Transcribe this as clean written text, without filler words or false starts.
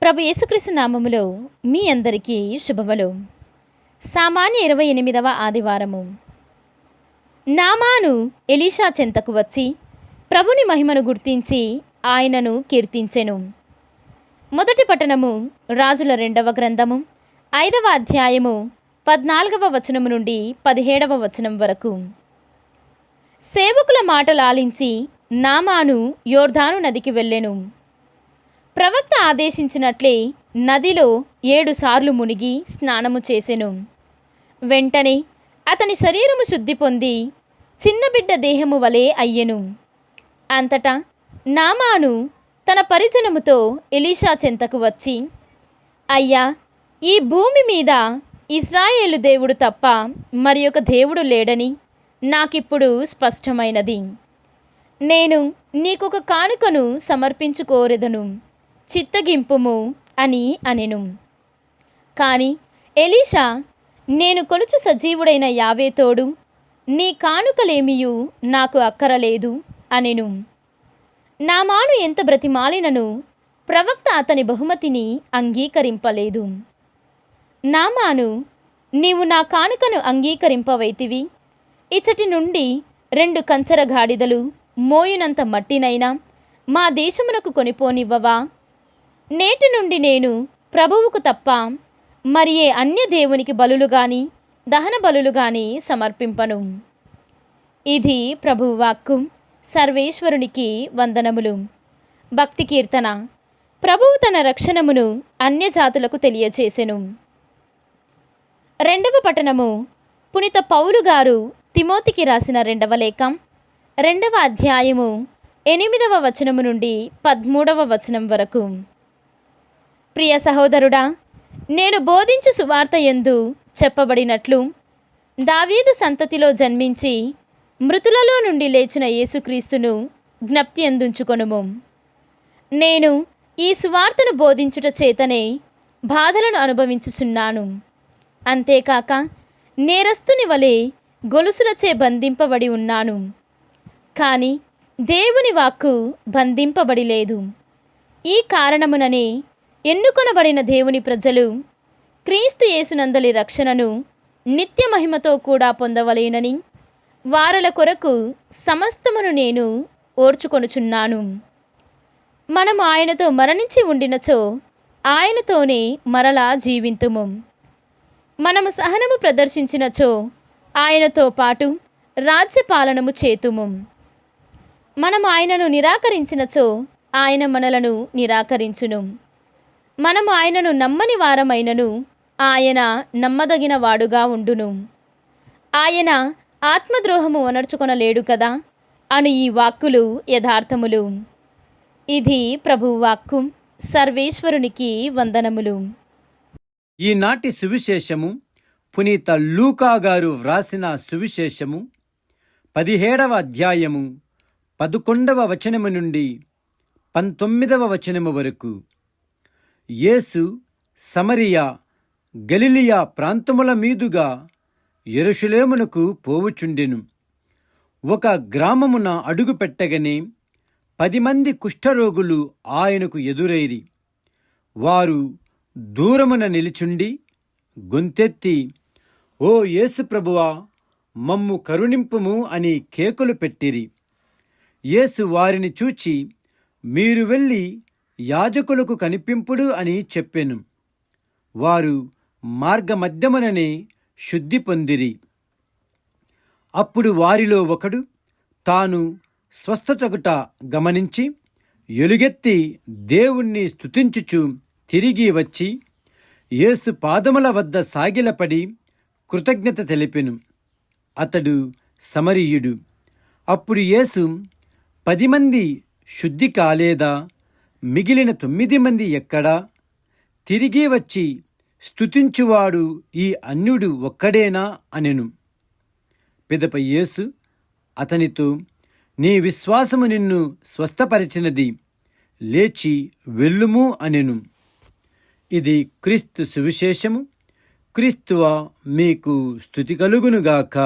ప్రభు యేసుక్రీస్తు నామములో మీ అందరికీ శుభములు. సామాన్య 28వ ఆదివారము. నామాను ఎలీషా చెంతకు వచ్చి ప్రభుని మహిమను గుర్తించి ఆయనను కీర్తించెను. మొదటి పట్టణము రాజుల 2వ గ్రంథము 5వ అధ్యాయము 14వ వచనము నుండి 17వ వచనం వరకు. సేవకుల మాటలు ఆలించి నామాను యోర్దాను నదికి వెళ్ళెను. ప్రవక్త ఆదేశించినట్లే నదిలో 7 సార్లు మునిగి స్నానము చేసెను. వెంటనే అతని శరీరము శుద్ధి పొంది చిన్న బిడ్డ దేహము వలె అయ్యెను. అంతటా నామాను తన పరిజనముతో ఎలీషా చెంతకు వచ్చి, అయ్యా, ఈ భూమి మీద ఇశ్రాయేలు దేవుడు తప్ప మరి ఒక దేవుడు లేడని నాకిప్పుడు స్పష్టమైనది. నేను నీకొక కానుకను సమర్పించుకోరెదను, చిత్తగింపుము అని అనెను. కాని ఎలీషా, నేను కొలుచు సజీవుడైన యావే తోడు, నీ కానుకలేమియు నాకు అక్కరలేదు అనెను. నామాను ఎంత బ్రతిమాలినను ప్రవక్త అతని బహుమతిని అంగీకరింపలేదు. నామాను, నీవు నా కానుకను అంగీకరింపవైతివి, ఇచ్చటి నుండి 2 కంచర గాడిదలు మోయునంత మట్టినైనా మా దేశమునకు కొనిపోనివ్వవా? నేటి నుండి నేను ప్రభువుకు తప్ప మరి ఏ అన్య దేవునికి బలులు గాని దహన బలులు గాని సమర్పింపను. ఇది ప్రభువు వాక్కు. సర్వేశ్వరునికి వందనములు. భక్తి కీర్తన. ప్రభువు తన రక్షణమును అన్యజాతులకు తెలియచేసెను. 2వ పట్టణము పునీత పౌలు గారు తిమోతికి రాసిన 2వ లేఖ 2వ అధ్యాయము 8వ వచనము నుండి 13వ వచనం వరకు. ప్రియ సహోదరుడా, నేను బోధించు సువార్త యందు చెప్పబడినట్లు దావీదు సంతతిలో జన్మించి మృతులలో నుండి లేచిన యేసుక్రీస్తును జ్ఞప్తి అందుంచుకొనుము. నేను ఈ సువార్తను బోధించుట చేతనే బాధలను అనుభవించుచున్నాను. అంతేకాక నేరస్తుని వలె గొలుసులచే బంధింపబడి ఉన్నాను. కానీ దేవుని వాక్కు బంధింపబడి లేదు. ఈ కారణముననే ఎన్నుకొనబడిన దేవుని ప్రజలు క్రీస్తు యేసునందలి రక్షణను నిత్య మహిమతో కూడా పొందవలేనని వారల కొరకు సమస్తమును నేను ఓర్చుకొనుచున్నాను. మనము ఆయనతో మరణించి ఉండినచో ఆయనతోనే మరలా జీవింతుము. మనము సహనము ప్రదర్శించినచో ఆయనతో పాటు రాజ్యపాలనము చేతుము. మనము ఆయనను నిరాకరించినచో ఆయన మనలను నిరాకరించును. మనము ఆయనను నమ్మని వారమైనను ఆయన నమ్మదగిన వాడుగా ఉండును. ఆయన ఆత్మద్రోహము అనర్చుకొనలేడు కదా అను ఈ వాక్కులు యథార్థములు. ఇది ప్రభువు వాక్కు. సర్వేశ్వరునికి వందనములు. ఈనాటి సువిశేషము పునీత లూకా గారు వ్రాసిన సువిశేషము 17వ అధ్యాయము 11వ వచనము నుండి 19వ వచనము వరకు. యేసు సమరియా గలిలియా ప్రాంతముల మీదుగా యెరూషలేమునకు పోవుచుండెను. ఒక గ్రామమున అడుగు పెట్టగనే 10 మంది కుష్ఠరోగులు ఆయనకు ఎదురైరి. వారు దూరమున నిలుచుండి గొంతెత్తి, ఓ యేసు ప్రభువా, మమ్ము కరుణింపుము అని కేకలు పెట్టిరి. యేసు వారిని చూచి, మీరు వెళ్ళి యాజకులకు కనిపింపుడు అని చెప్పెను. వారు మార్గమధ్యముననే శుద్ధి పొందిరి. అప్పుడు వారిలో ఒకడు తాను స్వస్థతగుట గమనించి ఎలుగెత్తి దేవుణ్ణి స్తుతించుచు తిరిగి వచ్చి యేసు పాదముల వద్ద సాగిలపడి కృతజ్ఞత తెలిపెను. అతడు సమరీయుడు. అప్పుడు యేసు, 10 మంది శుద్ధి కాలేదా? మిగిలిన 9 మంది ఎక్కడా? తిరిగి వచ్చి స్తుతించువాడు ఈ అన్యుడు ఒక్కడేనా అనెను. పిదప యేసు అతనితో, నీ విశ్వాసము నిన్ను స్వస్థపరిచినది, లేచి వెళ్ళుము అనెను. ఇది క్రీస్తు సువిశేషము. క్రీస్తువా, మీకు స్తుతి కలుగునుగాక.